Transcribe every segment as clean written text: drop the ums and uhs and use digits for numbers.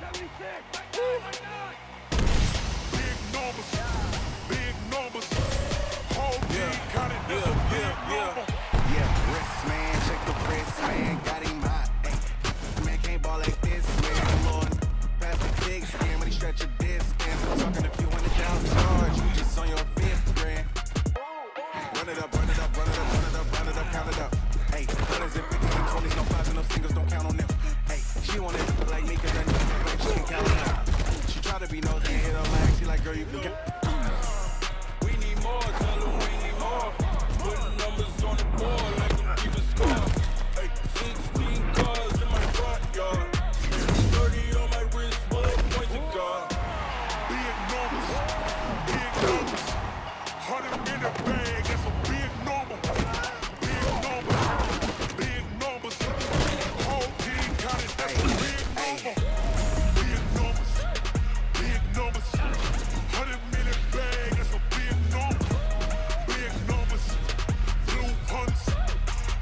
Big numbers, big numbers. Whole team counted, that's a big number. Yeah, wrist man, check the wrist man, got him hot. Ay, man can't ball like this, man. Lord, pass the big skin when he stretch a disc. I'm talking if you want it down charge, you just on your fifth grand. Run it up, run it up, run it up, run it up, run it up, count it up. Hey, 100s and 50s and 20s, no fives and no singles, don't count on them. Hey, she want it like me, cause I know she can count it up. She try to be nosy and hit her lag, she like, girl, you can get. We need more, tell them we need more. Putting numbers on the board like them keep a score. Hey, 16 cars in my front yard. 30 on my wrist, full of points of God. Big numbers, big numbers. 100 in the bag, that's a big number. Big numbers, big numbers. Whole team counted, that's a big number. Big numbers, big numbers. 100 million bag, that's a big number. Big numbers, blue punts.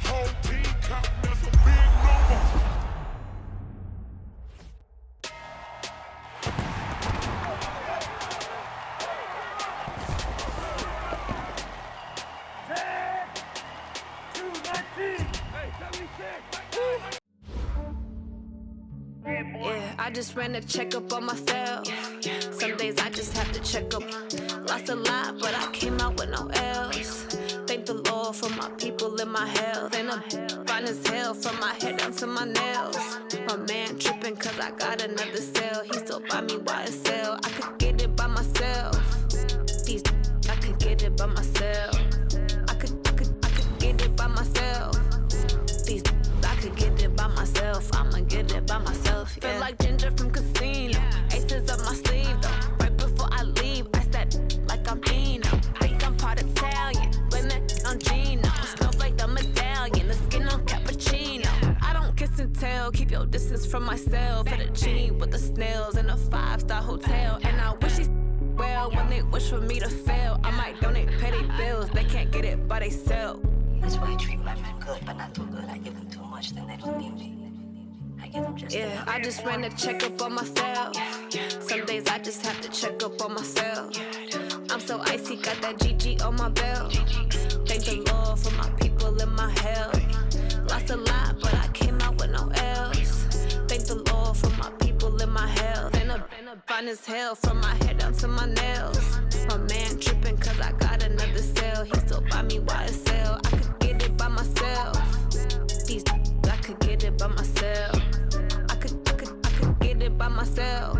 Whole team count, that's a big number. Yeah, I just ran a checkup on myself. Some days I just have to check up. Lost a lot, but I came out with no L's. Thank the Lord for my people in my health. And I'm fine as hell from my head down to my nails. My man tripping cause I got another cell. He still buy me YSL. I could get it by myself. These I could get it by myself. I could get it by myself. These I could get it by myself. I'ma get it by myself. Yeah. Feel like Ginger from Casino. Aces up my sleeve though. Right before I leave, I said like I'm Dino. Think I'm part Italian. Blame that on Gino. Snowflake the medallion. The skin on cappuccino. I don't kiss and tell. Keep your distance from myself. For the genie with the snails in a 5-star hotel. And I wish these well when they wish for me to fail. I might donate petty bills. They can't get it by themselves. That's why I treat my men good, but not too good. I give them too much, then they don't need me. I give them just Yeah, enough. I just ran a checkup on myself. Some days I just have to check up on myself. I'm so icy, got that GG on my belt. Thank the Lord for my people in my health. Lost a lot, but I came out with no L's. Thank the Lord for my people in my health. And I'm fine as hell from my head down to my nails. My man tripping cause I got another cell. He still buy me YSL. I could get it by myself. These I could get it by myself. I could get it by myself.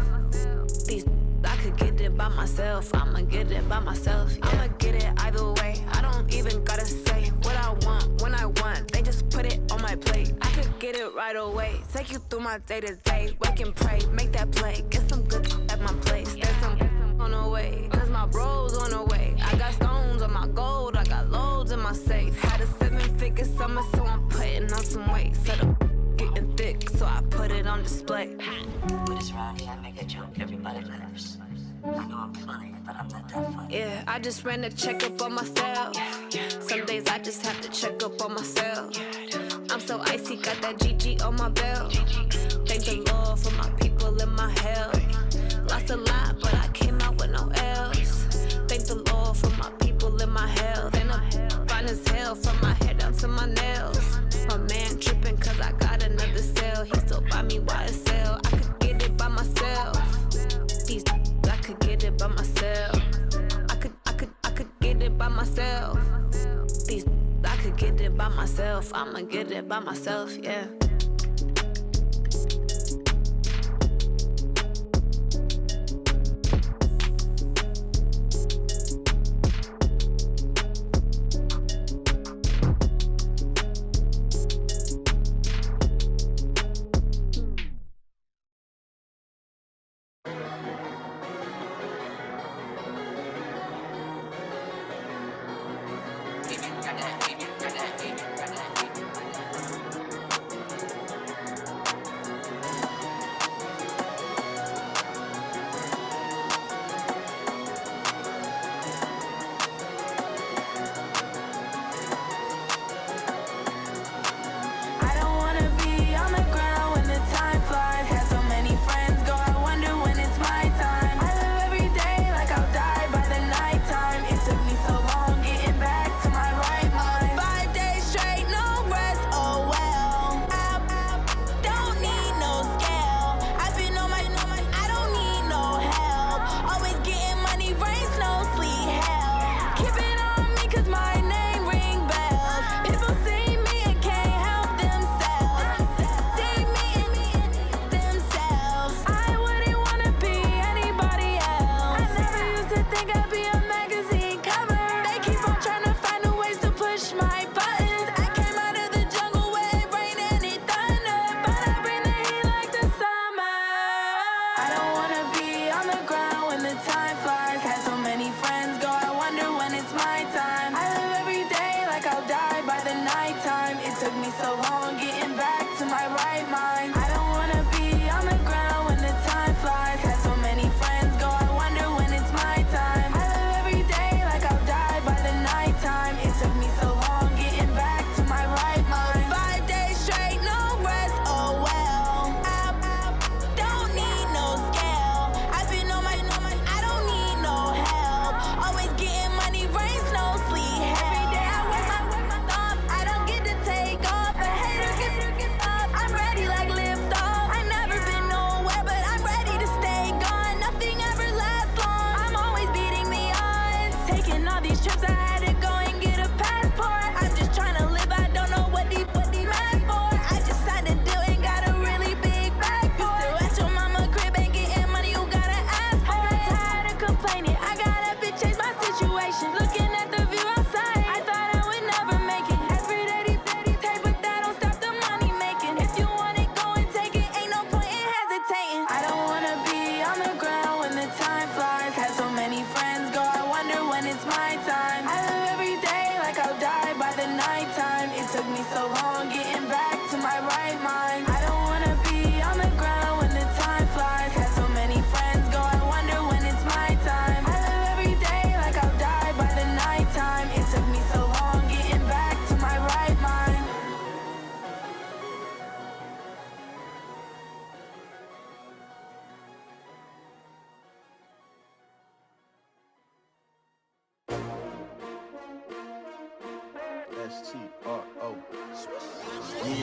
These I could get it by myself. I'ma get it by myself. Yeah. I'ma get it either way. I don't even gotta say what I want when I want. They just put it on my plate. I could get it right away. Take you through my day to day. Wake and pray, make that play. Get some good at my place. There's some on the way. Cause my bro's on the way. I got stones on my gold. I got loads in my safe. Had a 7-figure summer, so I'm putting on some weight. Set up getting thick, so I put it on display. With this round here, I make a joke, everybody laughs. I know I'm funny, but I'm not that funny. Yeah, I just ran a checkup on myself. Some days I just have to check up on myself. I'm so icy, got that GG on my belt. Thank the Lord for my people in my health. Lost a lot, but I came out with no L's. Thank the Lord for my people in my health. And I'm fine as hell from my head down to my nails. My man tripping cause I got another cell. He still buy me YSL. I could get it by myself. These I could get it by myself. I could get it by myself. These I could get it by myself. I'ma get it by myself, yeah. S-T-R-O. Yeah.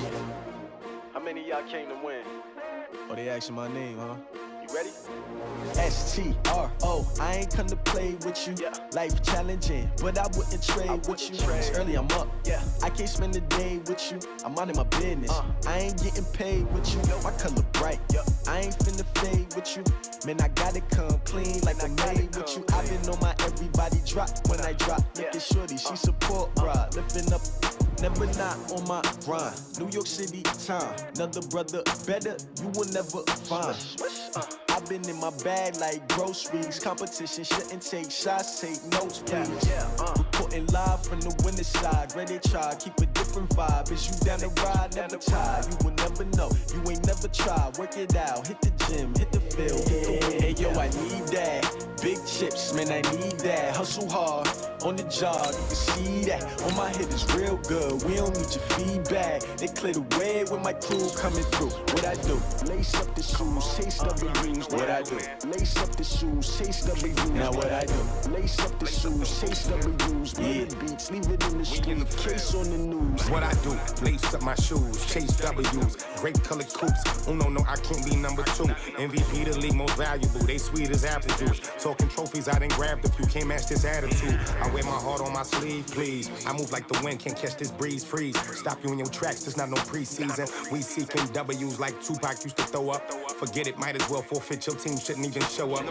How many of y'all came to win? Oh, they asking my name, huh? You ready? S-T-R-O. I ain't come to play with you. Yeah. Life challenging, but I wouldn't trade with you. It's early, I'm up. Yeah. I can't spend the day with you. I'm minding my business. I ain't getting paid with you. My color bright. I ain't finna fade with you. Man, I gotta come clean like I'm made with you. I've been on my everybody drop when I drop. Look at shorty, she support, bruh. Lifting up, never not on my grind. New York City time. Another brother better, you will never find. I've been in my bag like groceries. Competition shouldn't take shots, take notes, please. Reporting live from the winning side. Ready to try, keep a different vibe. Is you down the ride, never tired. You will never know, you ain't never tried. Work it out, hit the gym, hit the field, hit the win. Hey yo, I need that. Big chips, man, I need that. Hustle hard, on the job, you can see that. On my hit is real good, we don't need your feedback. They clear the way with my crew coming through. What I do? Lace up the shoes, chase W's. What I do? Lace up the shoes, chase W's. Now what I do? Lace up the shoes, chase W's. Bring the beats, leave it in the street, case on the news. What I do? Lace up my shoes, chase W's. Great colored coops. Oh no, I can't be number 2. MVP the league most valuable. They sweet as apple juice. Talking trophies I done grabbed a few. Can't match this attitude. I wear my heart on my sleeve, please. I move like the wind, can't catch this breeze. Freeze. Stop you in your tracks. There's not no preseason. We seeking W's like Tupac used to throw up. Forget it, might as well forfeit. Your team shouldn't even show up.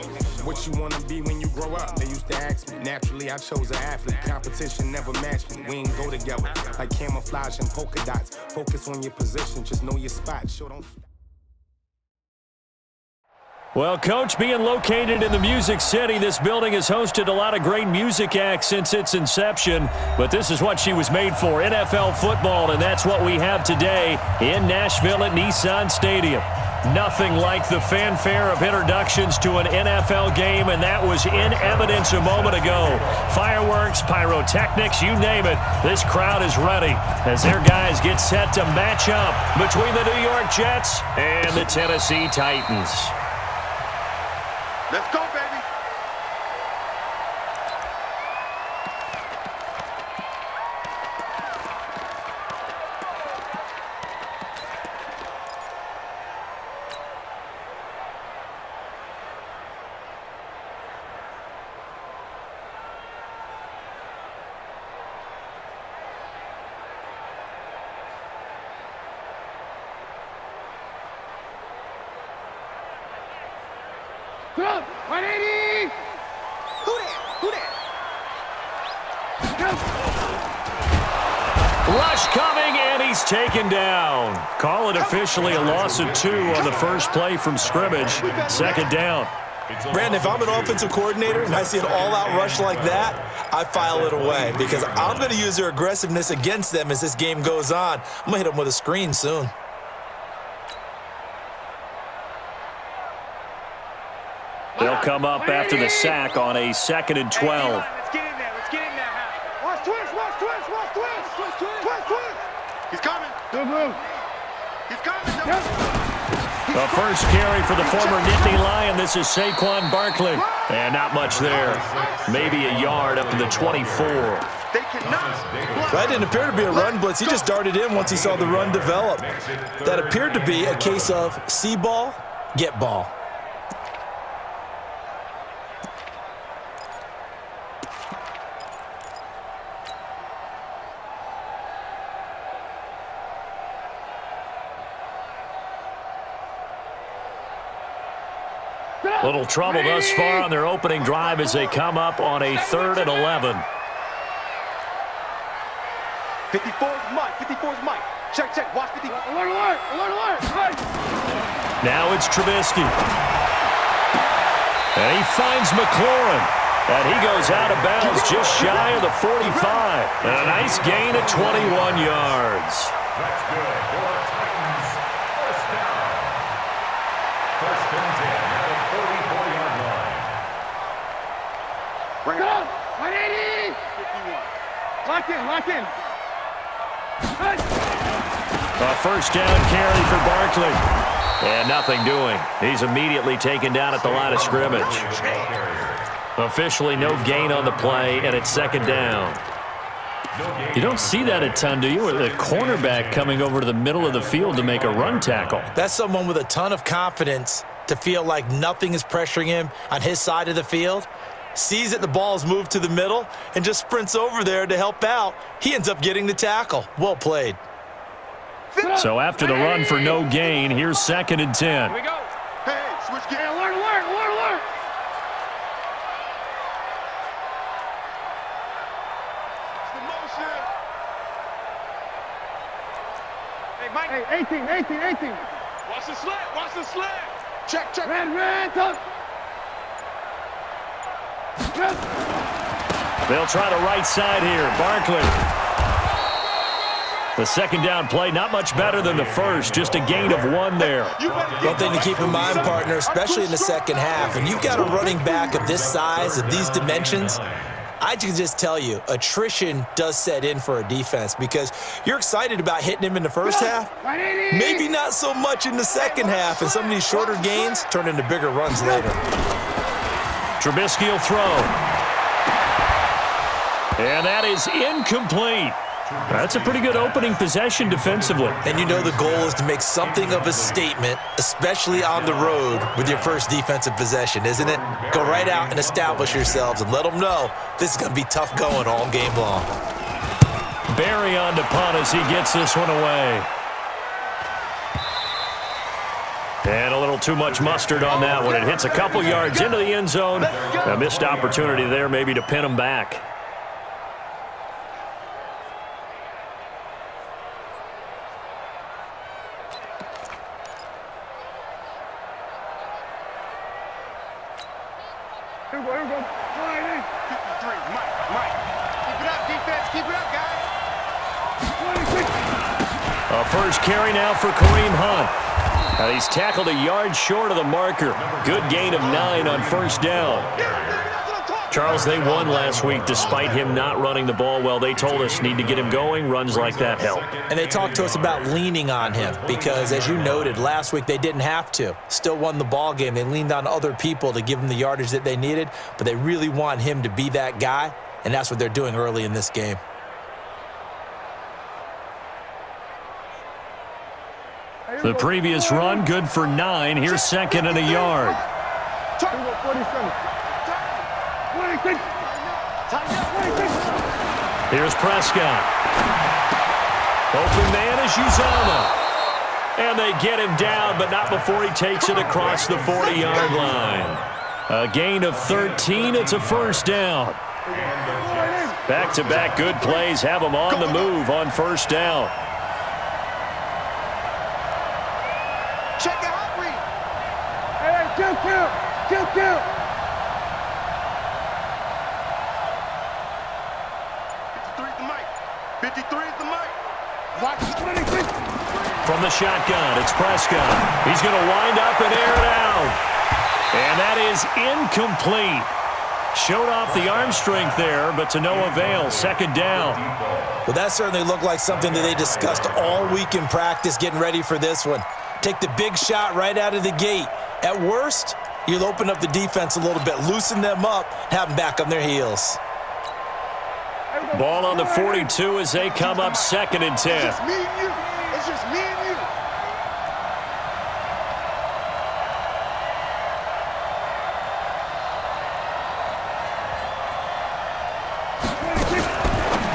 What you wanna be when you grow up? They used to ask me. Naturally, I chose an athlete. Competition never matched me. We ain't go together like camouflage and polka dots. Focus on your position, just know your spot. Show don't. Well, Coach, being located in the Music City, this building has hosted a lot of great music acts since its inception, but this is what she was made for, NFL football, and that's what we have today in Nashville at Nissan Stadium. Nothing like the fanfare of introductions to an NFL game, and that was in evidence a moment ago. Fireworks, pyrotechnics, you name it, this crowd is ready as their guys get set to match up between the New York Jets and the Tennessee Titans. Let's go, baby. Throw! 180! Who that? Rush coming, and he's taken down. Call it officially a loss of 2 on the first play from scrimmage. Second down. Brandon, if I'm an offensive coordinator and I see an all-out rush like that, I file it away because I'm going to use their aggressiveness against them as this game goes on. I'm going to hit them with a screen soon. They'll come up after the sack on a 2nd and 12. Let's get in there. Watch twist! He's coming. Good move. He's coming. The first carry for the former Nittany Lion. This is Saquon Barkley. And not much there. Maybe a yard up to the 24. They cannot. That didn't appear to be a run blitz. He just darted in once he saw the run develop. That appeared to be a case of see ball, get ball. Little trouble thus far on their opening drive as they come up on a 3rd and 11. 54's Mike. Check. Watch 50. Alert. Now it's Trubisky. And he finds McLaurin. And he goes out of bounds just shy of the 45. And a nice gain of 21 yards. That's good for Titans. First down. First and 10 at the 44-yard line. Bring it Go! up. 180! 51. Lock in. A first down carry for Barkley. And nothing doing. He's immediately taken down at the line of scrimmage. Officially no gain on the play, and it's 2nd down. You don't see that a ton, do you? Or the cornerback coming over to the middle of the field to make a run tackle. That's someone with a ton of confidence to feel like nothing is pressuring him on his side of the field. Sees that the ball is moved to the middle and just sprints over there to help out. He ends up getting the tackle. Well played. So after the run for no gain, here's 2nd and 10. Here we go. Hey, switch gear. Alert. It's the motion. Hey, Mike. Hey, 18. Watch the slant. Check. Red, touch. They'll try the right side here. Barkley. The 2nd down play, not much better than the first, just a gain of 1 there. One thing to keep in mind, partner, especially in the second half, and you've got a running back of this size, of these dimensions, I can just tell you, attrition does set in for a defense because you're excited about hitting him in the first half, maybe not so much in the second half, and some of these shorter gains turn into bigger runs later. Trubisky will throw. And that is incomplete. That's a pretty good opening possession defensively. And you know the goal is to make something of a statement, especially on the road with your first defensive possession, isn't it? Go right out and establish yourselves and let them know this is going to be tough going all game long. Barry on to punt as he gets this one away. And a little too much mustard on that one. It hits a couple yards into the end zone. A missed opportunity there maybe to pin him back. Here we go. 53, Mike. Keep it up, defense. Keep it up, guys. 26. A first carry now for Kareem Hunt. He's tackled a yard short of the marker. Good gain of 9 on first down. Charles, they won last week despite him not running the ball well. They told us need to get him going. Runs like that help. And they talked to us about leaning on him because, as you noted, last week they didn't have to. Still won the ball game. They leaned on other people to give them the yardage that they needed, but they really want him to be that guy, and that's what they're doing early in this game. The previous run, good for 9. Here's 2nd and a yard. 47. 26. Here's Prescott. Open man is Uzama. And they get him down, but not before he takes it across the 40-yard line. A gain of 13. It's a first down. Back-to-back good plays have him on the move on first down. Check it out, Reed. Hey, kill. 53 is the mic. Watch 26. From the shotgun, it's Prescott. He's going to wind up and air it out. And that is incomplete. Showed off the arm strength there, but to no avail. 2nd down. Well, that certainly looked like something that they discussed all week in practice getting ready for this one. Take the big shot right out of the gate. At worst, you'll open up the defense a little bit, loosen them up, have them back on their heels. Ball on the 42 as they come up 2nd and 10. It's just me and you. It's just me and you.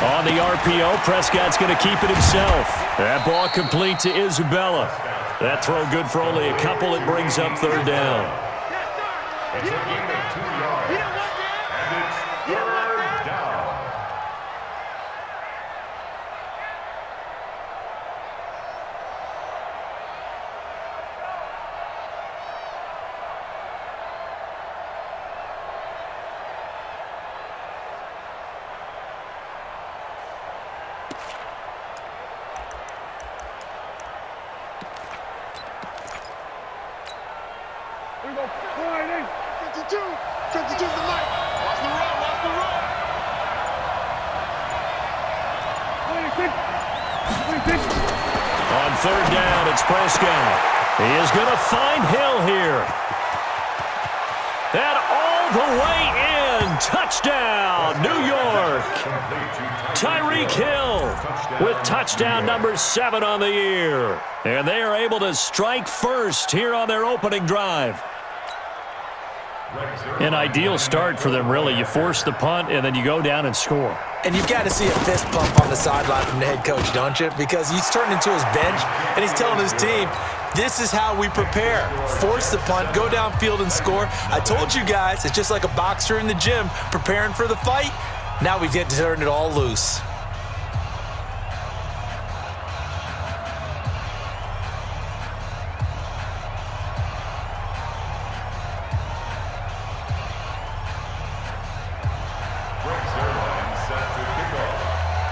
On the RPO, Prescott's going to keep it himself. That ball complete to Isabella. That throw good for only a couple. It brings up 3rd down. It's a gain of 2 yards. And it's 3rd down. Here we go. 52. 52 is the mic. Watch the run. 26. On 3rd down, it's Prescott. He is going to find Hill here. And all the way in touchdown, New York. Tyreek Hill with touchdown number 7 on the year. And they are able to strike first here on their opening drive. An ideal start for them, really. You force the punt, and then you go down and score. And you've got to see a fist pump on the sideline from the head coach, don't you? Because he's turned into his bench, and he's telling his team, this is how we prepare. Force the punt, go downfield and score. I told you guys, it's just like a boxer in the gym preparing for the fight. Now we get to turn it all loose.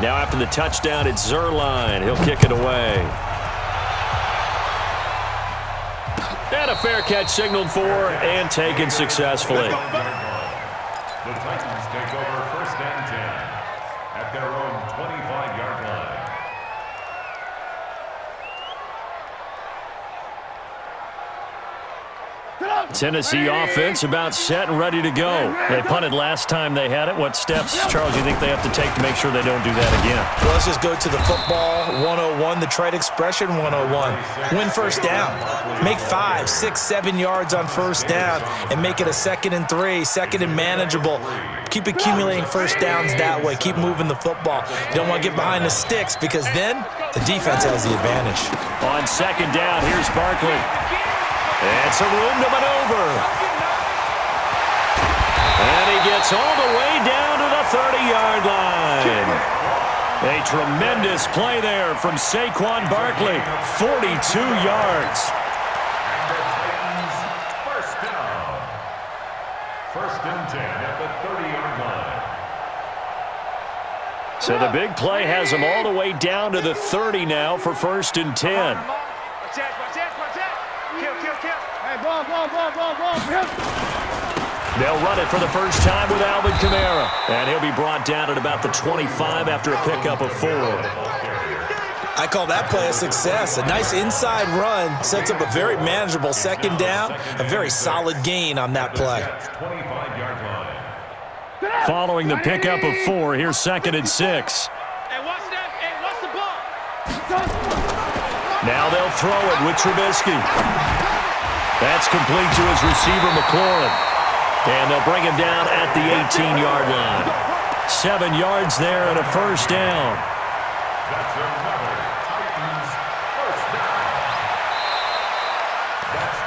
Now after the touchdown, it's Zuerlein. He'll kick it away. And a fair catch signaled for and taken successfully. The Titans take over 1st and 10 at their own 25-yard line. Tennessee offense about set and ready to go. They punted last time they had it. What steps, Charles, do you think they have to take to make sure they don't do that again? Well, let's just go to the football 101, the trade expression 101. Win first down. Make 5, 6, 7 yards on first down and make it a 2nd and 3, 2nd and manageable. Keep accumulating first downs that way. Keep moving the football. You don't want to get behind the sticks because then the defense has the advantage. On 2nd down, here's Barkley. And some room to maneuver. And he gets all the way down to the 30-yard line. A tremendous play there from Saquon Barkley. 42 yards. And the Titans, first down. 1st and 10 at the 30-yard line. So the big play has them all the way down to the 30 now for 1st and 10. Watch that. Kill. Hey, ball. They'll run it for the first time with Alvin Kamara. And he'll be brought down at about the 25 after a pickup of 4. I call that play a success. A nice inside run sets up a very manageable 2nd down. A very solid gain on that play. 25-yard line. Following the pickup of 4, here's 2nd and 6. Hey, watch that. Hey, watch the ball. Now they'll throw it with Trubisky. That's complete to his receiver, McLaurin. And they'll bring him down at the 18-yard line. 7 yards there and a first down. That's another Titans first down.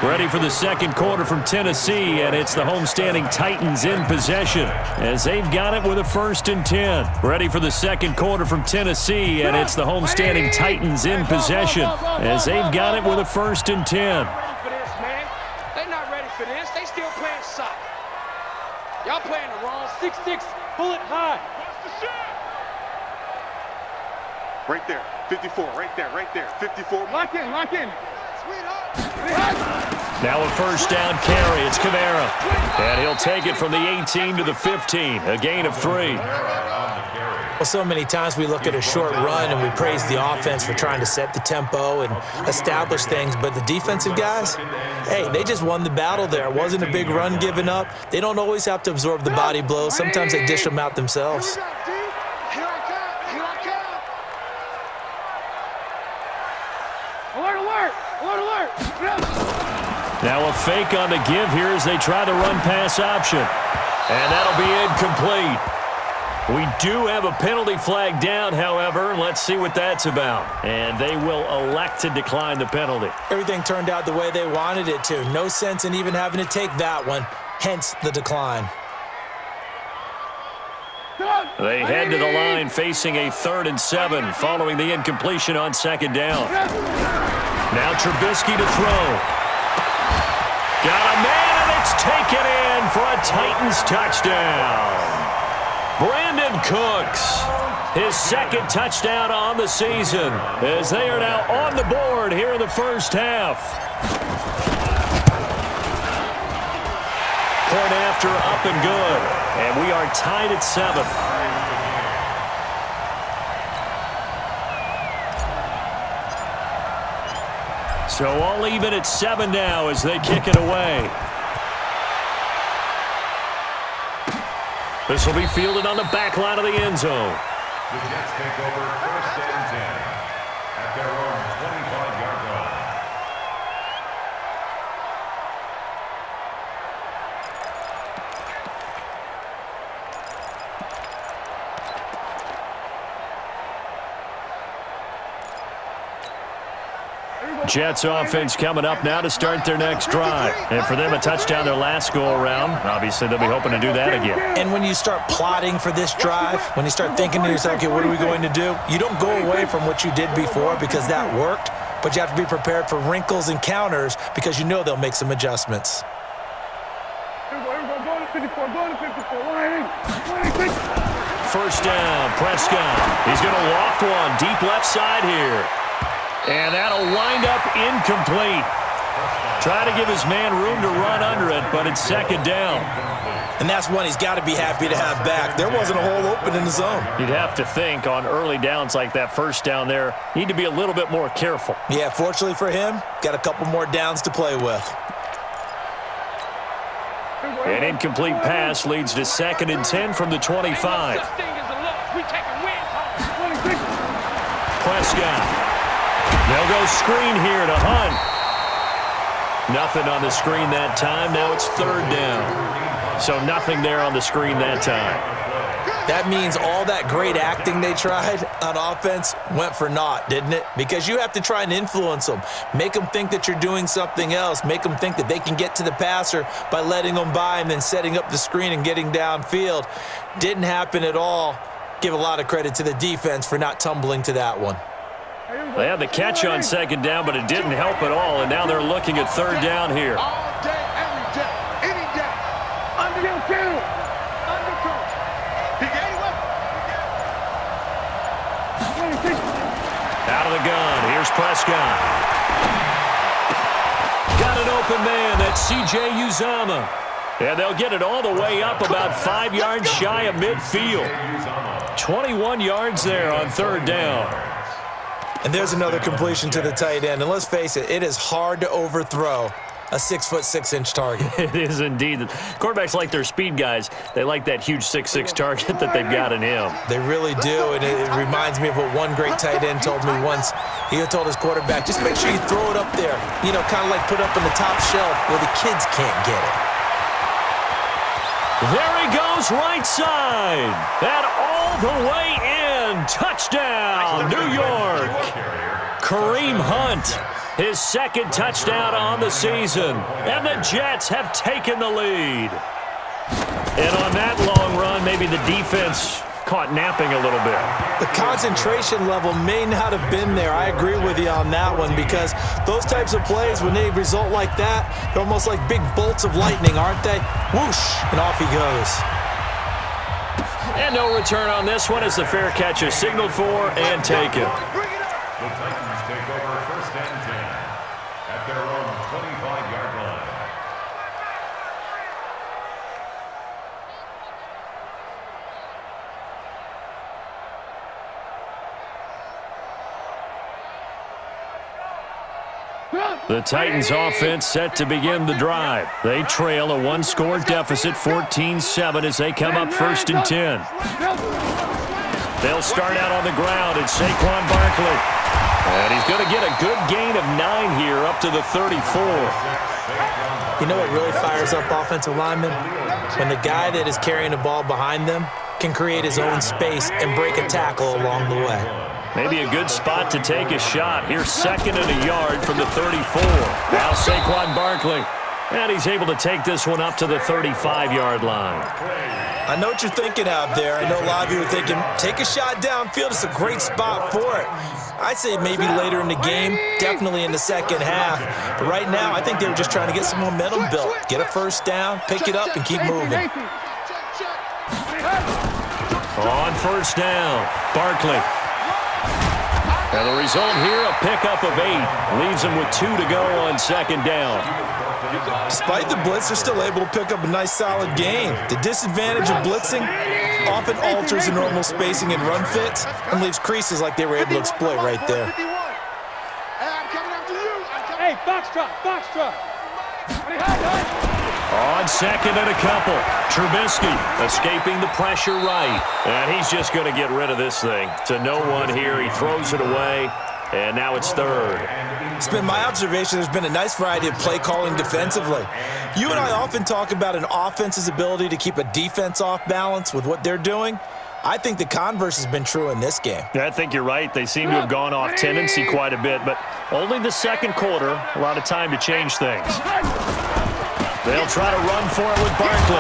Ready for the 2nd quarter from Tennessee, and it's the homestanding Titans in possession as they've got it with a 1st and 10. Ready for the 2nd quarter from Tennessee, and it's the homestanding Titans in possession as they've got it with a 1st and 10. They're not ready for this. They still playing soccer. Y'all playing the wrong 6-6 bullet high. Right there. 54. Right there. 54. Lock in. Now a first down carry. It's Kamara. And he'll take it from the 18 to the 15. A gain of 3. Well, so many times we look at a short run and we praise the offense for trying to set the tempo and establish things, but the defensive guys, hey, they just won the battle there. It wasn't a big run given up. They don't always have to absorb the body blows. Sometimes they dish them out themselves. Here I come. Alert. Now a fake on the give here as they try to run pass option. And that'll be incomplete. We do have a penalty flag down, however. Let's see what that's about. And they will elect to decline the penalty. Everything turned out the way they wanted it to. No sense in even having to take that one, hence the decline. They head to the line facing a 3rd and 7 following the incompletion on 2nd down. Now Trubisky to throw. Got a man, and it's taken in for a Titans touchdown. Brandon Cooks, his 2nd touchdown on the season, as they are now on the board here in the first half. Point after up and good, and we are tied at 7. So all even at 7 now as they kick it away. This will be fielded on the back line of the end zone. The Jets take over 1st and 10 at their own 25-yard line. Jets offense coming up now to start their next drive. And for them, a touchdown their last go-around. Obviously, they'll be hoping to do that again. And when you start plotting for this drive, when you start thinking to yourself, okay, what are we going to do? You don't go away from what you did before because that worked, but you have to be prepared for wrinkles and counters because you know they'll make some adjustments. First down, Prescott. He's going to loft one deep left side here. And that'll wind up incomplete. Try to give his man room to run under it, but it's second down. And that's one he's got to be happy to have back. There wasn't a hole open in the zone. You'd have to think on early downs like that first down there, need to be a little bit more careful. Yeah, fortunately for him, got a couple more downs to play with. An incomplete pass leads to 2nd and 10 from the 25. Prescott. They'll go screen here to Hunt. Nothing on the screen that time. Now it's 3rd down. So nothing there on the screen that time. That means all that great acting they tried on offense went for naught, didn't it? Because you have to try and influence them. Make them think that you're doing something else. Make them think that they can get to the passer by letting them by and then setting up the screen and getting downfield. Didn't happen at all. Give a lot of credit to the defense for not tumbling to that one. They had the catch on 2nd down, but it didn't help at all, and now they're looking at 3rd down here. All day, every day, any day. Under your kill. Under coach. He gave up. Out of the gun. Here's Prescott. Got an open man. That's C.J. Uzomah. And they'll get it all the way up about 5 yards shy of midfield. 21 yards there on 3rd down. And there's another completion to the tight end. And let's face it, it is hard to overthrow a 6'6" target. It is indeed. Quarterbacks like their speed guys. They like that huge 6'6" target that they've got in him. They really do, and it reminds me of what one great tight end told me once. He told his quarterback, just make sure you throw it up there. You know, kind of like put up on the top shelf where the kids can't get it. There he goes, right side. And all the way in. Touchdown, New York. Kareem Hunt, his 2nd touchdown on the season. And the Jets have taken the lead. And on that long run, maybe the defense caught napping a little bit. The concentration level may not have been there. I agree with you on that one because those types of plays, when they result like that, they're almost like big bolts of lightning, aren't they? Whoosh, and off he goes. And no return on this one as the fair catch is signaled for and taken. The Titans take over 1st and 10 at their own 25-yard line. The Titans offense set to begin the drive. They trail a 1-score deficit, 14-7 as they come up 1st and 10. They'll start out on the ground at Saquon Barkley. And he's going to get a good gain of 9 here up to the 34. You know what really fires up offensive linemen? When the guy that is carrying the ball behind them can create his own space and break a tackle along the way. Maybe a good spot to take a shot. Here's 2nd and a yard from the 34. Now Saquon Barkley. And he's able to take this one up to the 35-yard line. I know what you're thinking out there. I know a lot of you are thinking, take a shot downfield. It's a great spot for it. I'd say maybe later in the game, definitely in the 2nd half. But right now, I think they were just trying to get some momentum built. Get a 1st down, pick it up, and keep moving. On 1st down, Barkley. And the result here, a pickup of 8. Leaves them with 2 to go on 2nd down. Despite the blitz, they're still able to pick up a nice, solid gain. The disadvantage of blitzing often alters the normal spacing and run fits and leaves creases like they were able to exploit right there. Hey, Foxtrot. On On second and a couple, Trubisky escaping the pressure right. And he's just going to get rid of this thing. To no one here. He throws it away. And now it's third. It's been my observation there's been a nice variety of play calling defensively. You and I often talk about an offense's ability to keep a defense off balance with what they're doing. I think the converse has been true in this game. Yeah, I think you're right. They seem to have gone off tendency quite a bit, but only the second quarter, a lot of time to change things. They'll try to run for it with Barkley.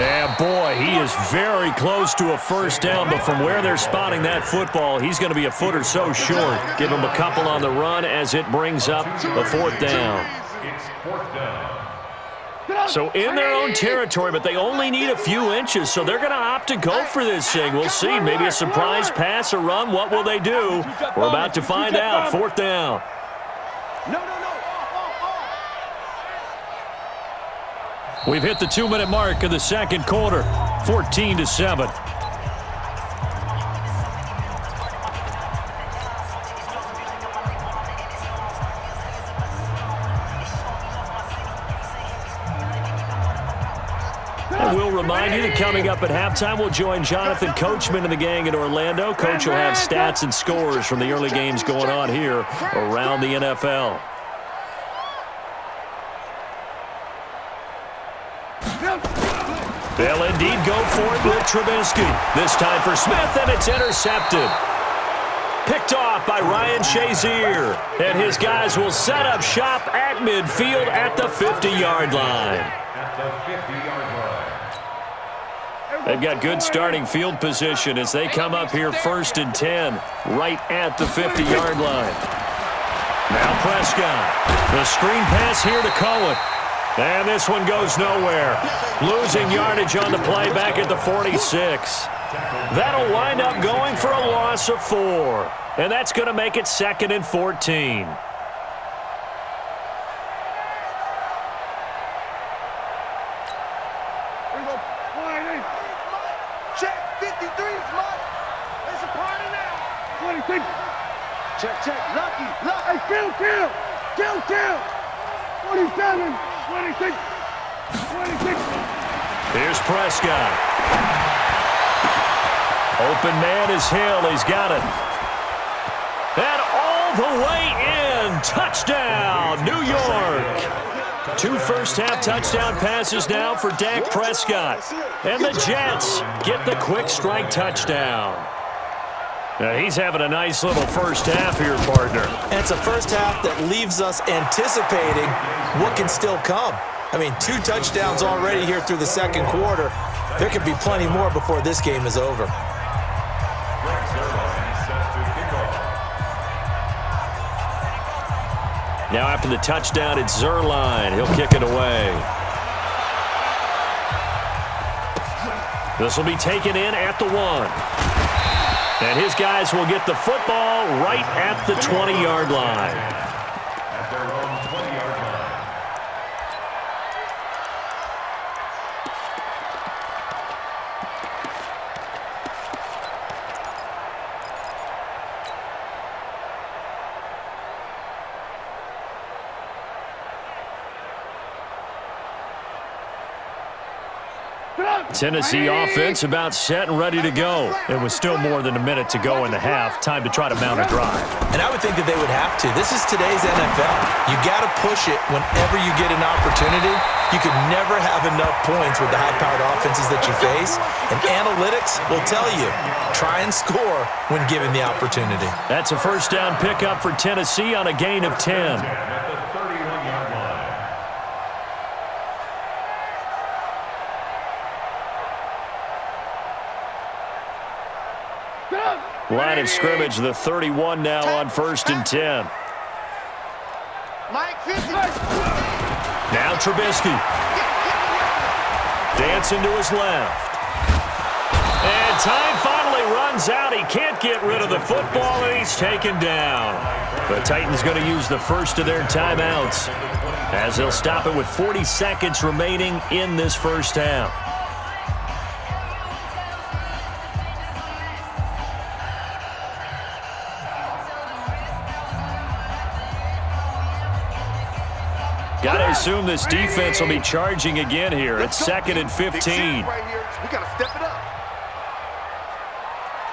And, boy, he is very close to a first down, but from where they're spotting that football, he's going to be a foot or so short. Give him a couple on the run as it brings up a fourth down. It's fourth down. So in their own territory, but they only need a few inches, so they're going to opt to go for this thing. We'll see. Maybe a surprise pass or run. What will they do? We're about to find out. Fourth down. We've hit the 2-minute mark of the second quarter, 14-7. And we'll remind you that coming up at halftime, we'll join Jonathan Coachman and the gang in Orlando. Coach will have stats and scores from the early games going on here around the NFL. They'll indeed go for it with Trubisky. This time for Smith, and it's intercepted. Picked off by Ryan Shazier. And his guys will set up shop at midfield at the 50-yard line. At the 50-yard line. They've got good starting field position as they come up here 1st and 10, right at the 50-yard line. Now Prescott. The screen pass here to Cohen. And this one goes nowhere. Losing yardage on the play back at the 46. That'll wind up going for a loss of 4. And that's going to make it 2nd and 14. Check, 53 is Mike. It's a party now. 26. Check. Lucky. Hey, kill. 47. 26. Here's Prescott. Open man is Hill. He's got it. And all the way in. Touchdown, New York. 2 first-half touchdown passes now for Dak Prescott. And the Jets get the quick strike touchdown. Now he's having a nice little first half here, partner. And it's a first half that leaves us anticipating what can still come. I mean, 2 touchdowns already here through the second quarter. There could be plenty more before this game is over. Now after the touchdown, it's Zuerlein. He'll kick it away. This will be taken in at the 1. And his guys will get the football right at the 20-yard line. At their own 20-yard line. Tennessee offense about set and ready to go. It was still more than a minute to go in the half. Time to try to mount a drive. And I would think that they would have to. This is today's NFL. You got to push it whenever you get an opportunity. You can never have enough points with the high-powered offenses that you face. And analytics will tell you, try and score when given the opportunity. That's a first down pickup for Tennessee on a gain of 10. At the 31-yard line. Line of scrimmage, the 31 now on 1st and 10. Mike 50. Now Trubisky. Dancing to his left. And time finally runs out. He can't get rid of the football, and he's taken down. The Titans going to use the first of their timeouts as they'll stop it with 40 seconds remaining in this first half. Got assume this defense will be charging again here. It's 2nd and 15. Right here. We got to step it up.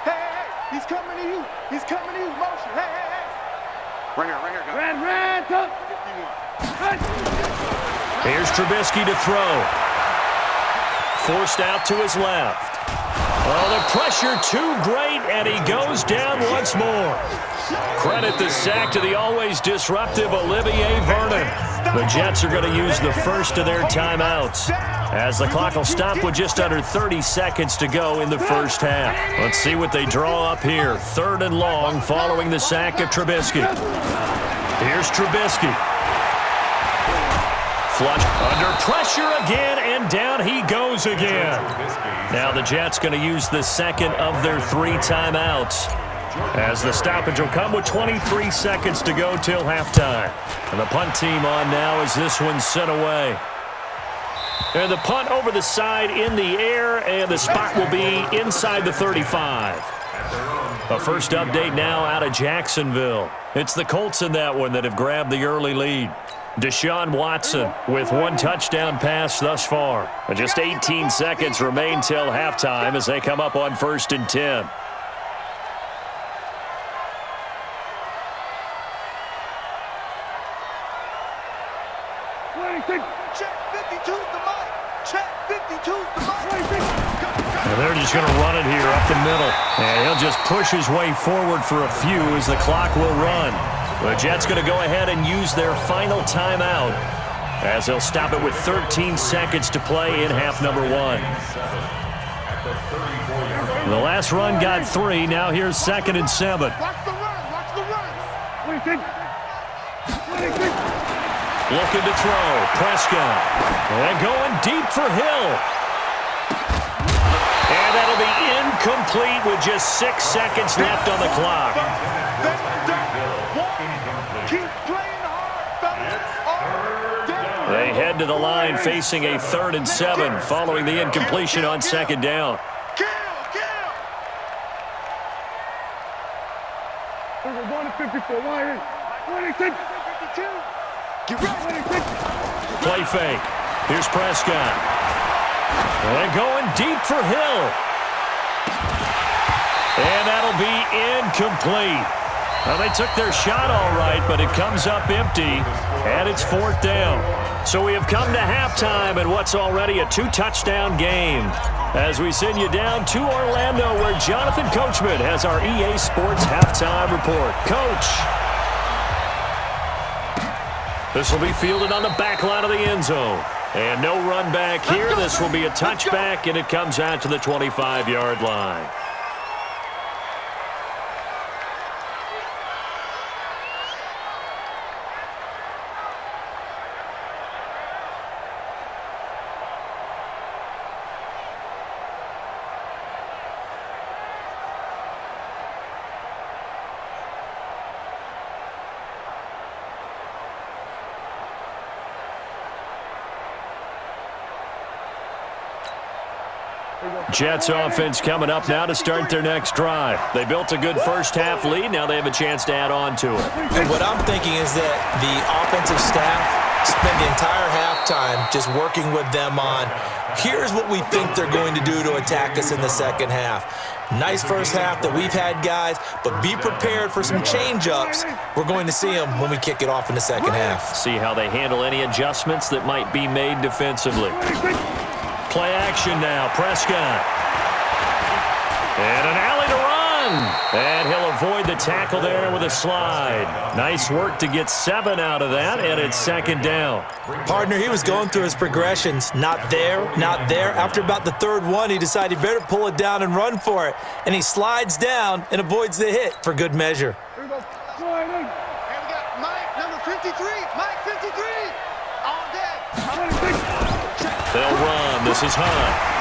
Hey, he's coming to you. He's coming to you. Motion. Hey. Right here, guys. Red, up. 51. Here's Trubisky to throw. Forced out to his left. Oh, the pressure too great, and he goes down once more. Credit the sack to the always disruptive Olivier Vernon. The Jets are going to use the first of their timeouts, as the clock will stop with just under 30 seconds to go in the first half. Let's see what they draw up here. 3rd and long following the sack of Trubisky. Here's Trubisky. Flush under pressure again, and down he goes again. Now the Jets going to use the second of their 3 timeouts, as the stoppage will come with 23 seconds to go till halftime. And the punt team on now as this one's sent away. And the punt over the side in the air, and the spot will be inside the 35. A first update now out of Jacksonville. It's the Colts in that one that have grabbed the early lead. Deshaun Watson with 1 touchdown pass thus far. And just 18 seconds remain till halftime as they come up on 1st and 10. Check 52's the mic. Check 52's the mic. And they're just going to run it here up the middle. And he'll just push his way forward for a few as the clock will run. The Jets going to go ahead and use their final timeout, as they'll stop it with 13 seconds to play in half number 1. The last run got 3. Now here's 2nd and 7. Watch the run. Watch the run. Looking to throw. Prescott. And going deep for Hill. And that'll be incomplete with just 6 seconds left on the clock. Keep playing hard, fellas. They head to the line facing a 3rd and 7 following the incompletion on 2nd down. Kill. We're going to 54. 26. 52. Get ready. Play fake. Here's Prescott. And going deep for Hill. And that'll be incomplete. Well, they took their shot all right, but it comes up empty, and it's 4th down. So we have come to halftime in what's already a 2-touchdown game, as we send you down to Orlando, where Jonathan Coachman has our EA Sports halftime report. Coach. This will be fielded on the back line of the end zone. And no run back here. This will be a touchback, and it comes out to the 25-yard line. Jets offense coming up now to start their next drive. They built a good first half lead. Now they have a chance to add on to it. And what I'm thinking is that the offensive staff spent the entire halftime just working with them on, here's what we think they're going to do to attack us in the second half. Nice first half that we've had, guys, but be prepared for some change-ups. We're going to see them when we kick it off in the second half. See how they handle any adjustments that might be made defensively. Play action now. Prescott. And an alley to run. And he'll avoid the tackle there with a slide. Nice work to get 7 out of that, and it's 2nd down. Partner, he was going through his progressions. Not there, not there. After about the 3rd one, he decided he better pull it down and run for it. And he slides down and avoids the hit for good measure. Here we go. And we got Mike, number 53. Mike, 53. On deck. They'll run. This is Hunt.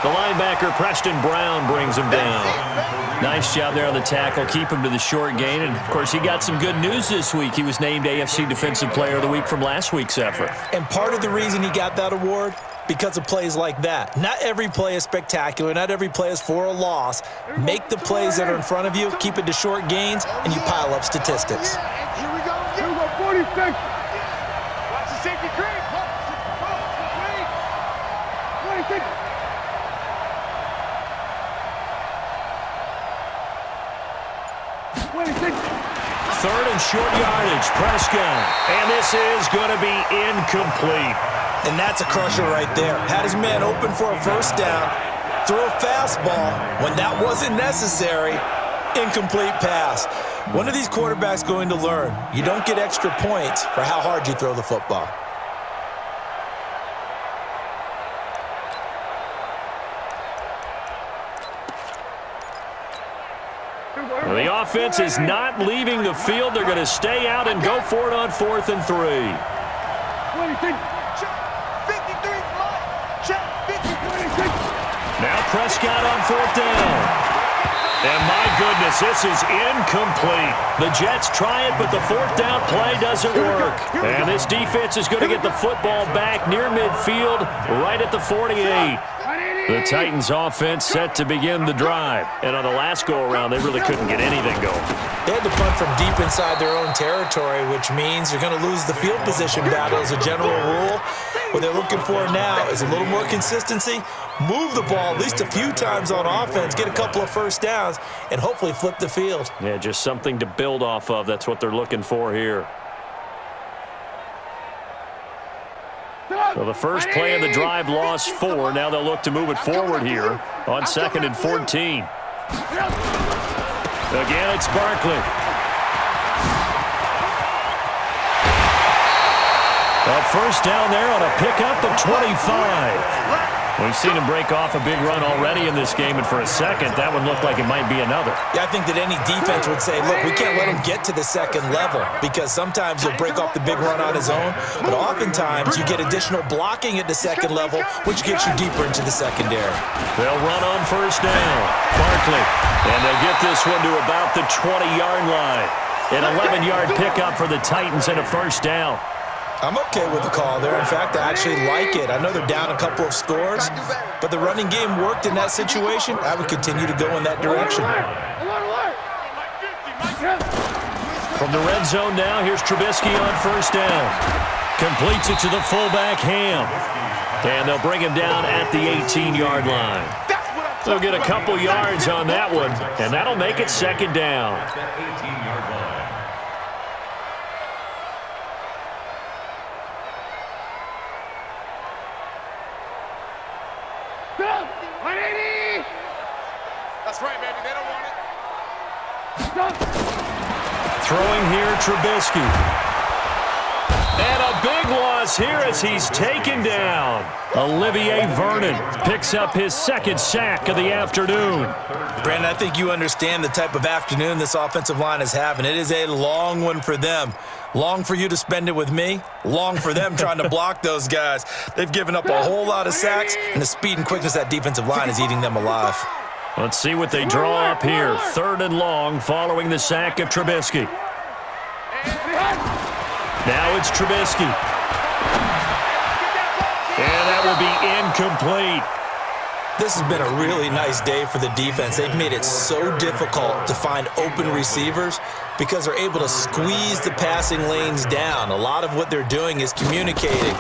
The linebacker, Preston Brown, brings him down. Nice job there on the tackle. Keep him to the short gain. And, of course, he got some good news this week. He was named AFC Defensive Player of the Week from last week's effort. And part of the reason he got that award, because of plays like that. Not every play is spectacular. Not every play is for a loss. Make the plays that are in front of you, keep it to short gains, and you pile up statistics. Here we go. Here we go, 46. third and short yardage. Prescott. And this is going to be incomplete. And that's a crusher right there. Had his man open for a first down. Throw a fastball when that wasn't necessary. Incomplete pass. When are these quarterbacks going to learn? You don't get extra points for how hard you throw the football. Well, the offense is not leaving the field. They're going to stay out and go for it on 4th and 3. 26. Now Prescott on 4th down. And my goodness, this is incomplete. The Jets try it, but the 4th down play doesn't work. And this defense is going to get the football back near midfield, right at the 48. The Titans offense set to begin the drive. And on the last go-around, they really couldn't get anything going. They had to punt from deep inside their own territory, which means you're going to lose the field position battle as a general rule. What they're looking for now is a little more consistency, move the ball at least a few times on offense, get a couple of first downs, and hopefully flip the field. Yeah, just something to build off of. That's what they're looking for here. So the first play of the drive lost 4. Now they'll look to move it forward here on 2nd and 14. Again, it's Barkley. A first down there on a pickup at 25. We've seen him break off a big run already in this game, and for a second, that one looked like it might be another. Yeah, I think that any defense would say, look, we can't let him get to the second level because sometimes he'll break off the big run on his own, but oftentimes you get additional blocking at the second level, which gets you deeper into the secondary. They'll run on first down. Barkley, and they'll get this one to about the 20-yard line. An 11-yard pickup for the Titans and a first down. I'm okay with the call there. In fact, I actually like it. I know they're down a couple of scores, but the running game worked in that situation. I would continue to go in that direction. From the red zone now, here's Trubisky on first down. Completes it to the fullback, Ham. And they'll bring him down at the 18-yard line. They'll get a couple yards on that one, and that'll make it second down. That's right, baby. They don't want it. Throwing here, Trubisky. And a big loss here as he's taken down. Olivier Vernon picks up his second sack of the afternoon. Brandon, I think you understand the type of afternoon this offensive line is having. It is a long one for them. Long for you to spend it with me. Long for them trying to block those guys. They've given up a whole lot of sacks, and the speed and quickness of that defensive line is eating them alive. Let's see what they draw up here. 3rd and long following the sack of Trubisky. Now it's Trubisky. And that will be incomplete. This has been a really nice day for the defense. They've made it so difficult to find open receivers because they're able to squeeze the passing lanes down. A lot of what they're doing is communicating.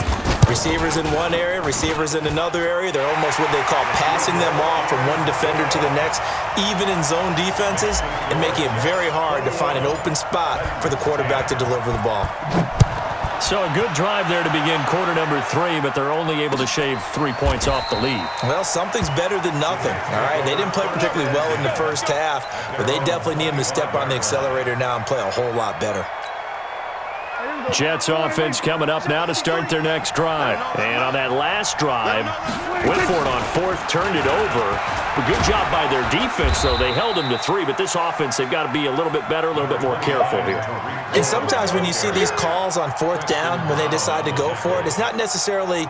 Receivers in one area, receivers in another area. They're almost what they call passing them off from one defender to the next, even in zone defenses, and making it very hard to find an open spot for the quarterback to deliver the ball. So a good drive there to begin quarter number 3, but they're only able to shave 3 points off the lead. Well, something's better than nothing, all right? They didn't play particularly well in the first half, but they definitely need them to step on the accelerator now and play a whole lot better. Jets offense coming up now to start their next drive. And on that last drive, went for it on 4th, turned it over. A good job by their defense, though. They held them to 3, but this offense, they've got to be a little bit better, a little bit more careful here. And sometimes when you see these calls on 4th down, when they decide to go for it, it's not necessarily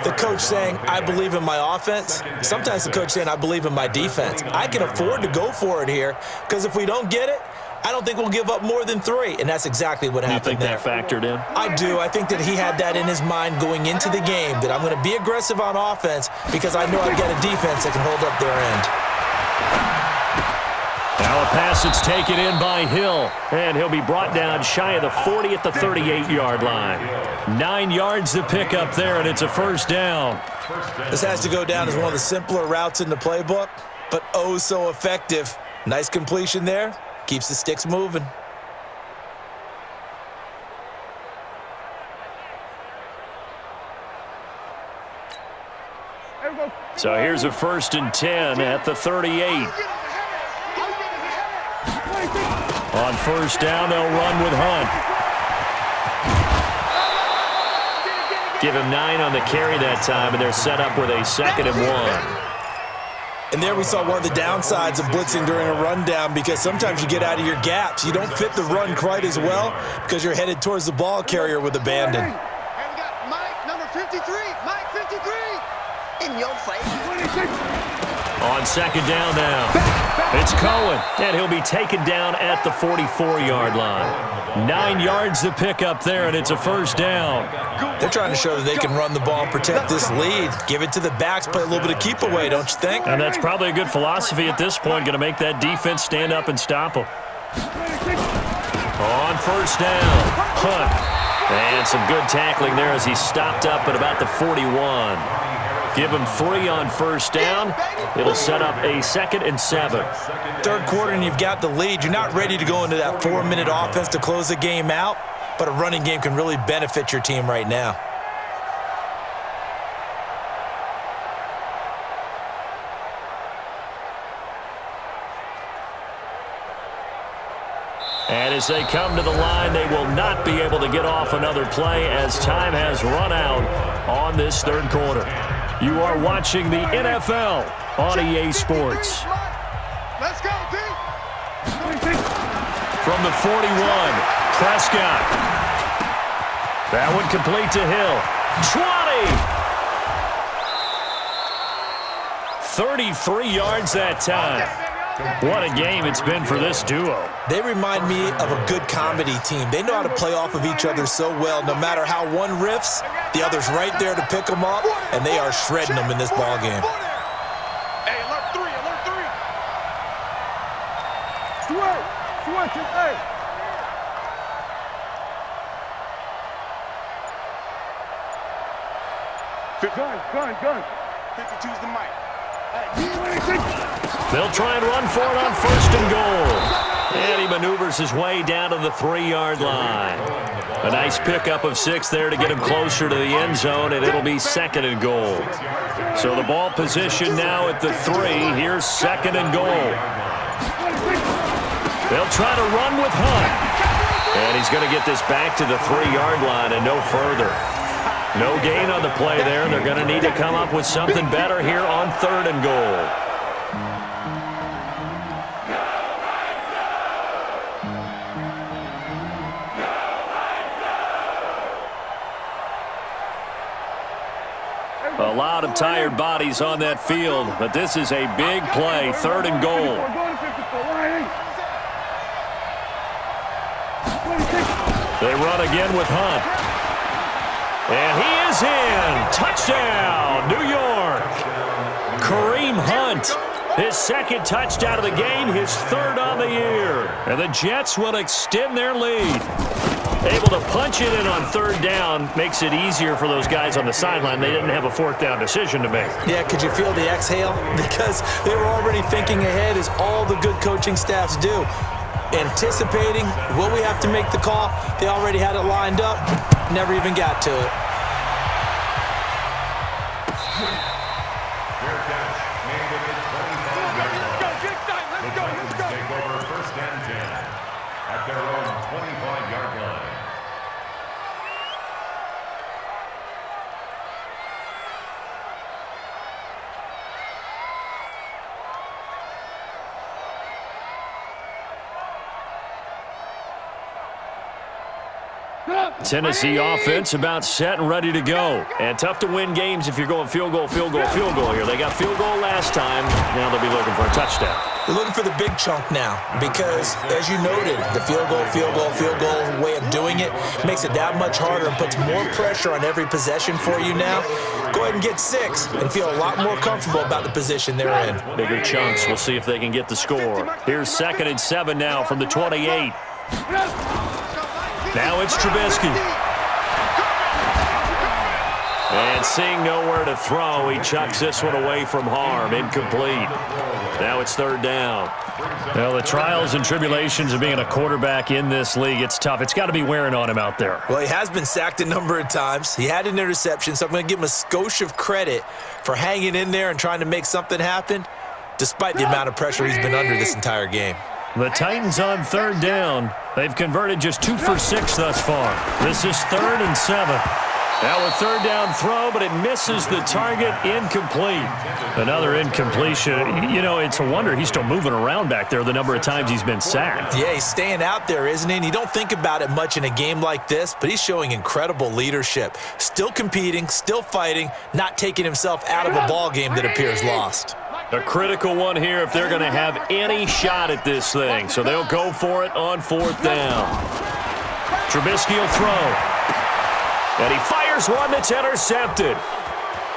the coach saying, I believe in my offense. Sometimes the coach saying, I believe in my defense. I can afford to go for it here because if we don't get it, I don't think we'll give up more than 3, and that's exactly what happened there. You think that factored in? I do. I think that he had that in his mind going into the game, that I'm going to be aggressive on offense because I know I've got a defense that can hold up their end. Now a pass that's taken in by Hill, and he'll be brought down shy of the 40 at the 38-yard line. 9 yards to pick up there, and it's a first down. This has to go down as one of the simpler routes in the playbook, but oh so effective. Nice completion there. Keeps the sticks moving. So here's a 1st and 10 at the 38. On 1st down, they'll run with Hunt. Give him 9 on the carry that time, and they're set up with a 2nd and 1. And there we saw one of the downsides of blitzing during a rundown, because sometimes you get out of your gaps. You don't fit the run quite as well because you're headed towards the ball carrier with abandon. And we got Mike, number 53. Mike, 53. In your face. On 2nd down now, it's Cohen, and he'll be taken down at the 44-yard line. 9 yards to pick up there, and it's a 1st down. They're trying to show that they can run the ball and protect this lead. Give it to the backs, play a little bit of keep away, don't you think? And that's probably a good philosophy at this point, going to make that defense stand up and stop them. On 1st down, Hunt. And some good tackling there as he stopped up at about the 41. Give him 3 on 1st down. It'll set up a 2nd and 7. 3rd quarter and you've got the lead. You're not ready to go into that 4-minute offense to close the game out, but a running game can really benefit your team right now. And as they come to the line, they will not be able to get off another play as time has run out on this 3rd quarter. You are watching the NFL on EA Sports. Let's go, D. From the 41, Prescott. That one complete to Hill. 20! 33 yards that time. What a game it's been for this duo. They remind me of a good comedy team. They know how to play off of each other so well. No matter how one riffs, the other's right there to pick them up, and they are shredding them in this ball game. Hey, alert 3, alert 3. Switch it, hey. Gun. 52's the mic. They'll try and run for it on 1st and goal. And he maneuvers his way down to the 3-yard line. A nice pickup of 6 there to get him closer to the end zone, and it'll be 2nd and goal. So the ball position now at the 3. Here's 2nd and goal. They'll try to run with Hunt. And he's going to get this back to the 3-yard line and no further. No gain on the play there, and they're going to need to come up with something better here on 3rd and goal. A lot of tired bodies on that field, but this is a big play, 3rd and goal. They run again with Hunt. And he is in. Touchdown, New York. Kareem Hunt, his 2nd touchdown of the game, his 3rd on the year. And the Jets will extend their lead. Able to punch it in on 3rd down makes it easier for those guys on the sideline. They didn't have a 4th down decision to make. Yeah, could you feel the exhale? Because they were already thinking ahead, as all the good coaching staffs do. Anticipating, will we have to make the call? They already had it lined up. Never even got to it. Take over 1st and 10 at their own 25-yard line. Tennessee offense about set and ready to go. And tough to win games if you're going field goal here. They got field goal last time. Now they'll be looking for a touchdown. They're looking for the big chunk now because, as you noted, the field goal way of doing it makes it that much harder and puts more pressure on every possession for you now. Go ahead and get 6 and feel a lot more comfortable about the position they're in. Bigger chunks. We'll see if they can get the score. Here's 2nd and 7 now from the 28. Now it's Trubisky. And seeing nowhere to throw, he chucks this one away from harm. Incomplete. Now it's third down. Well, the trials and tribulations of being a quarterback in this league, it's tough. It's got to be wearing on him out there. Well, he has been sacked a number of times. He had an interception, so I'm going to give him a skosh of credit for hanging in there and trying to make something happen, despite the amount of pressure he's been under this entire game. The Titans on third down. They've converted just 2 for 6 thus far. This is 3rd and 7. Now a third down throw, but it misses the target. Incomplete. Another incompletion. You know, it's a wonder he's still moving around back there the number of times he's been sacked. Yeah, he's staying out there, isn't he? And you don't think about it much in a game like this, but he's showing incredible leadership. Still competing, still fighting, not taking himself out of a ball game that appears lost. A critical one here if they're going to have any shot at this thing. So they'll go for it on 4th down. Trubisky will throw. And he fires one that's intercepted.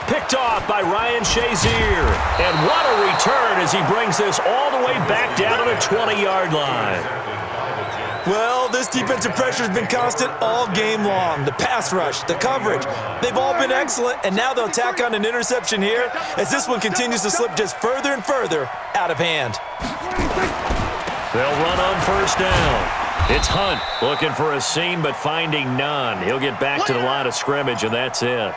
Picked off by Ryan Shazier. And what a return as he brings this all the way back down to the 20-yard line. Well, this defensive pressure has been constant all game long. The pass rush, the coverage, they've all been excellent, and now they'll tack on an interception here as this one continues to slip just further and further out of hand. They'll run on 1st down. It's Hunt looking for a seam but finding none. He'll get back to the line of scrimmage, and that's it.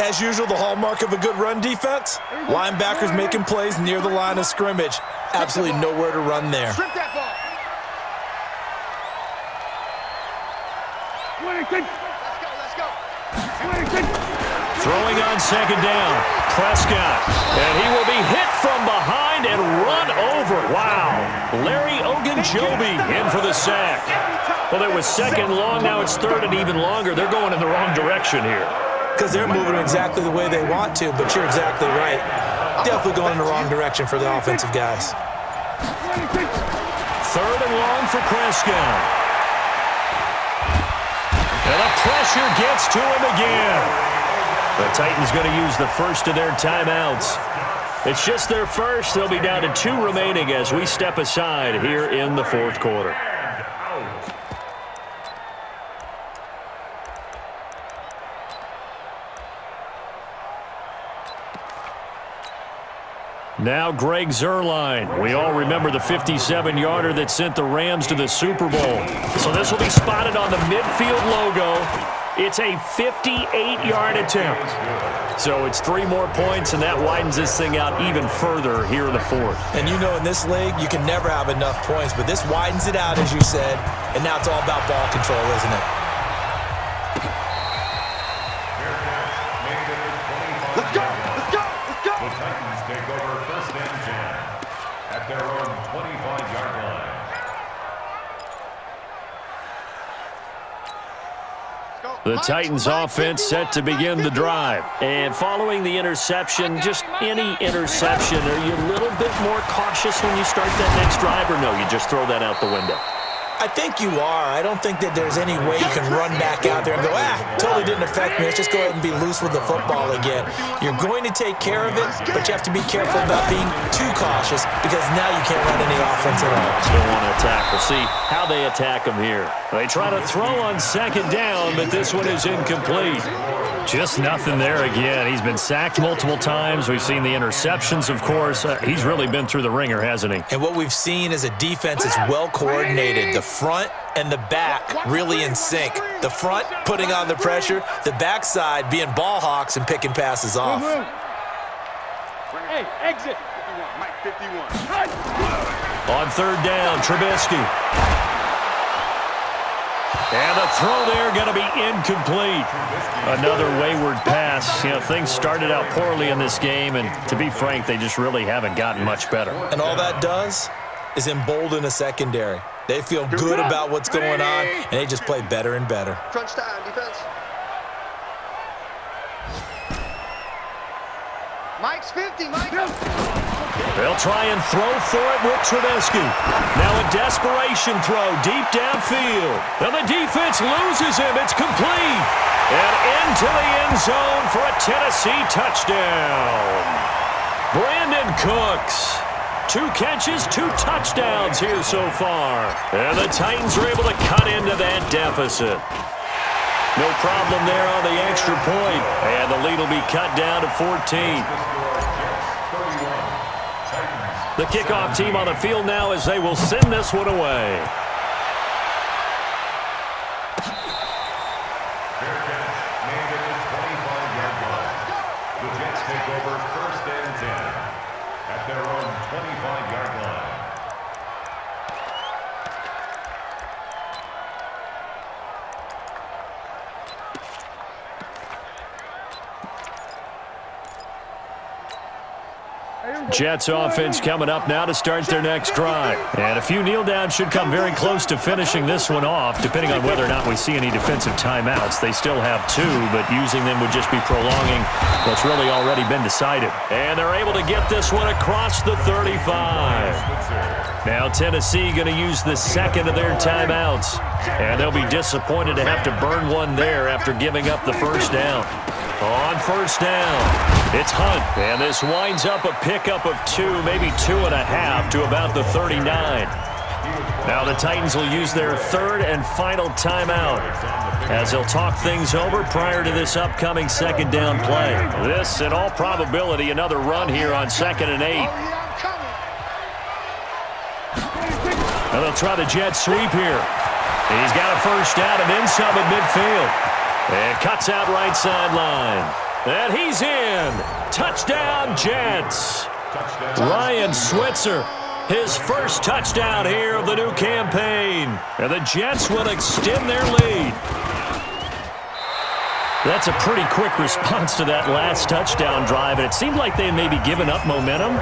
As usual, the hallmark of a good run defense, linebackers making plays near the line of scrimmage. Absolutely nowhere to run there. Strip that ball. Let's go. Throwing on 2nd down, Prescott. And he will be hit from behind and run over. Wow. Larry Ogunjobi in for the sack. Well, it was 2nd long. Now it's 3rd and even longer. They're going in the wrong direction here. Because they're moving exactly the way they want to, but you're exactly right. Definitely going in the wrong direction for the offensive guys. 3rd and long for Prescott. And the pressure gets to him again. The Titans going to use the first of their timeouts. It's just their first. They'll be down to 2 remaining as we step aside here in the 4th quarter. Now Greg Zuerlein. We all remember the 57-yarder that sent the Rams to the Super Bowl. So this will be spotted on the midfield logo. It's a 58-yard attempt. So it's 3 more points, and that widens this thing out even further here in the 4th. And you know in this league, you can never have enough points, but this widens it out, as you said, and now it's all about ball control, isn't it? Let's go. The Titans take over 1st and 10 at their own 25-yard line. The Titans offense set to begin the drive. And following the interception, just any interception, are you a little bit more cautious when you start that next drive, or no, you just throw that out the window? I think you are. I don't think that there's any way you can run back out there and go, totally didn't affect me. Let's just go ahead and be loose with the football again. You're going to take care of it, but you have to be careful about being too cautious because now you can't run any offense at all. Still want to attack. We'll see how they attack them here. They try to throw on 2nd down, but this one is incomplete. Just nothing there again. He's been sacked multiple times. We've seen the interceptions, of course. He's really been through the ringer, hasn't he? And what we've seen is a defense that's well coordinated. The front and the back really in sync. The front putting on the pressure, the backside being ball hawks and picking passes off. Hey, exit. 51, Mike 51. On 3rd down, Trubisky. And the throw there going to be incomplete. Another wayward pass. You know, things started out poorly in this game, and to be frank, they just really haven't gotten much better. And all that does is embolden a secondary. They feel good about what's going on, and they just play better and better. Crunch time, defense. Mike's 50, Mike. They'll try and throw for it with Trubisky. Now a desperation throw deep downfield. And the defense loses him. It's complete. And into the end zone for a Tennessee touchdown. Brandon Cooks. 2 catches, 2 touchdowns here so far. And the Titans are able to cut into that deficit. No problem there on the extra point. And the lead will be cut down to 14. The kickoff team on the field now as they will send this one away. Fair catch, made at the 25-yard line. The Jets take over 1st and 10 at their own 25-yard line. Jets offense coming up now to start their next drive. And a few kneel downs should come very close to finishing this one off, depending on whether or not we see any defensive timeouts. They still have 2, but using them would just be prolonging what's really already been decided. And they're able to get this one across the 35. Now Tennessee going to use the second of their timeouts. And they'll be disappointed to have to burn one there after giving up the first down. On first down, it's Hunt, and this winds up a pickup of 2, maybe 2.5 to about the 39. Now the Titans will use their third and final timeout as they'll talk things over prior to this upcoming second down play. This, in all probability, another run here on 2nd and 8. Now they'll try the jet sweep here. He's got a first down and then some at midfield. And cuts out right sideline. And he's in. Touchdown, Jets. Ryan Switzer, his first touchdown here of the new campaign. And the Jets will extend their lead. That's a pretty quick response to that last touchdown drive. And it seemed like they may be giving up momentum.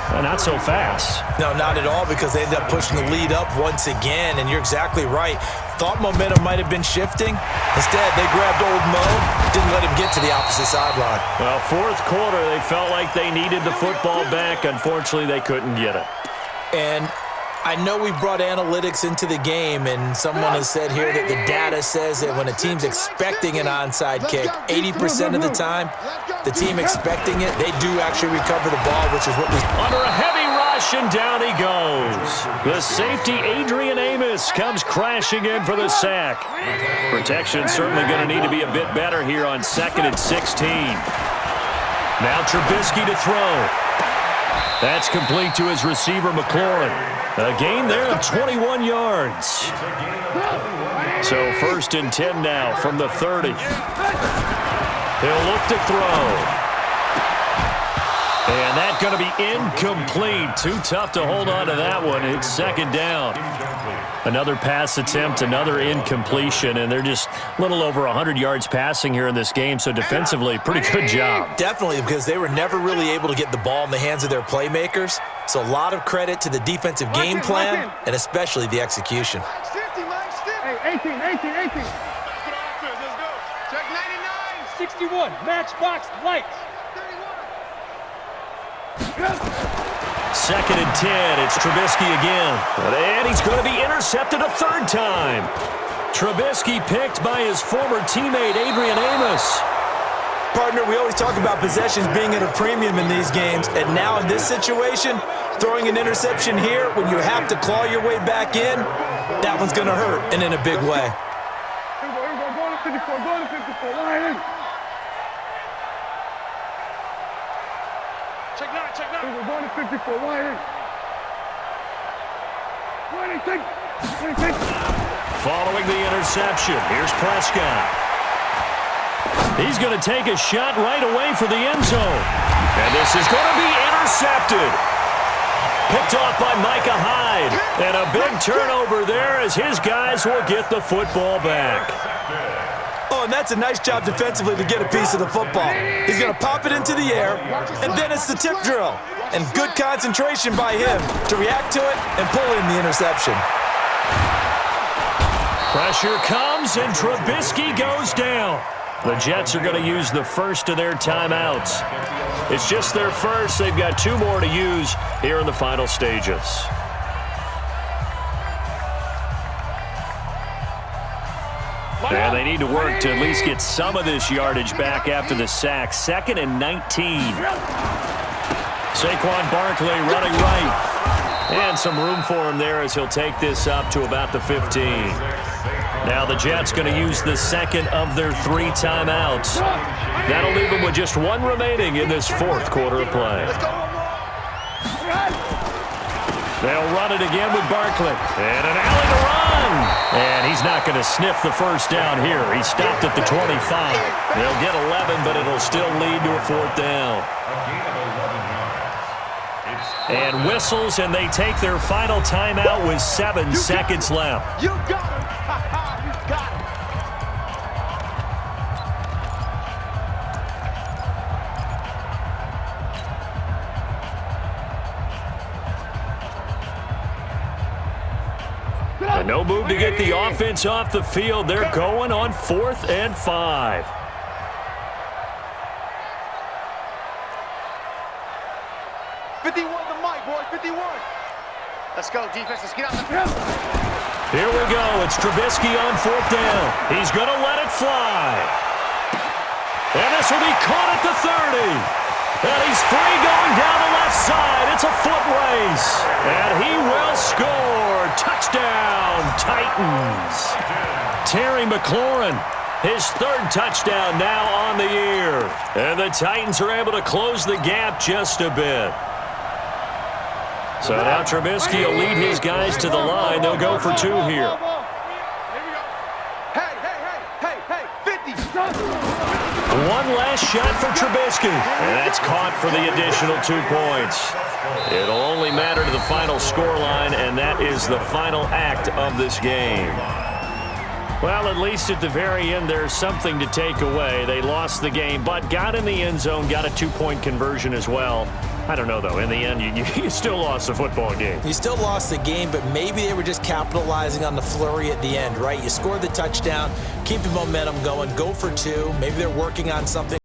Not so fast. No, not at all, because they ended up pushing the lead up once again, and you're exactly right. Thought momentum might have been shifting. Instead, they grabbed old Mo, didn't let him get to the opposite sideline. Well, fourth quarter, they felt like they needed the football back. Unfortunately, they couldn't get it. And I know we brought analytics into the game, and someone has said here that the data says that when a team's expecting an onside kick, 80% of the time, the team expecting it, they do actually recover the ball, which is what we... Under a heavy rush, and down he goes. The safety, Adrian Amos, comes crashing in for the sack. Protection's certainly going to need to be a bit better here on 2nd and 16. Now Trubisky to throw. That's complete to his receiver, McLaurin. A gain there of 21 yards. So 1st and 10 now from the 30. He'll look to throw. And that's going to be incomplete. Too tough to hold on to that one. It's 2nd down. Another pass attempt, another incompletion, and they're just a little over 100 yards passing here in this game, so defensively, pretty good job. Definitely, because they were never really able to get the ball in the hands of their playmakers, so a lot of credit to the defensive game plan and especially the execution. Hey, 18. Let's go. Check 99. 61, matchbox, lights. 2nd and 10, it's Trubisky again. And he's going to be intercepted a 3rd time. Trubisky picked by his former teammate, Adrian Amos. Partner, we always talk about possessions being at a premium in these games, and now in this situation, throwing an interception here when you have to claw your way back in, that one's going to hurt, and in a big way. Here we go, go to 54, go to 54, line in. Check 9. Here we go, go to 54, line in. 26. Following the interception, here's Prescott. He's going to take a shot right away for the end zone. And this is going to be intercepted. Picked off by Micah Hyde. And a big turnover there as his guys will get the football back. Oh, and that's a nice job defensively to get a piece of the football. He's going to pop it into the air, and then it's the tip drill. And good concentration by him to react to it and pull in the interception. Pressure comes, and Trubisky goes down. The Jets are going to use the first of their timeouts. It's just their first. They've got 2 more to use here in the final stages. And they need to work to at least get some of this yardage back after the sack. 2nd and 19. Saquon Barkley running right. And some room for him there as he'll take this up to about the 15. Now the Jets going to use the second of their 3 timeouts. That'll leave them with just 1 remaining in this 4th quarter of play. They'll run it again with Barkley. And an alley to run. And he's not going to sniff the first down here. He stopped at the 25. They'll get 11, but it'll still lead to a 4th down. And whistles, and they take their final timeout with 7 seconds left. You got him. You got him. And no move to get the offense off the field. They're going on 4th and 5. Let's go, defense. Let's get out the field. Here we go. It's Trubisky on 4th down. He's going to let it fly. And this will be caught at the 30. And he's free going down the left side. It's a foot race. And he will score. Touchdown, Titans. Terry McLaurin, his 3rd touchdown now on the year. And the Titans are able to close the gap just a bit. So now Trubisky will lead his guys to the line. They'll go for 2 here. Hey, 50. 1 last shot for Trubisky. And that's caught for the additional 2 points. It'll only matter to the final scoreline, and that is the final act of this game. Well, at least at the very end, there's something to take away. They lost the game, but got in the end zone, got a 2-point conversion as well. I don't know, though. In the end, you still lost the football game. You still lost the game, but maybe they were just capitalizing on the flurry at the end, right? You scored the touchdown, keep the momentum going, go for 2. Maybe they're working on something.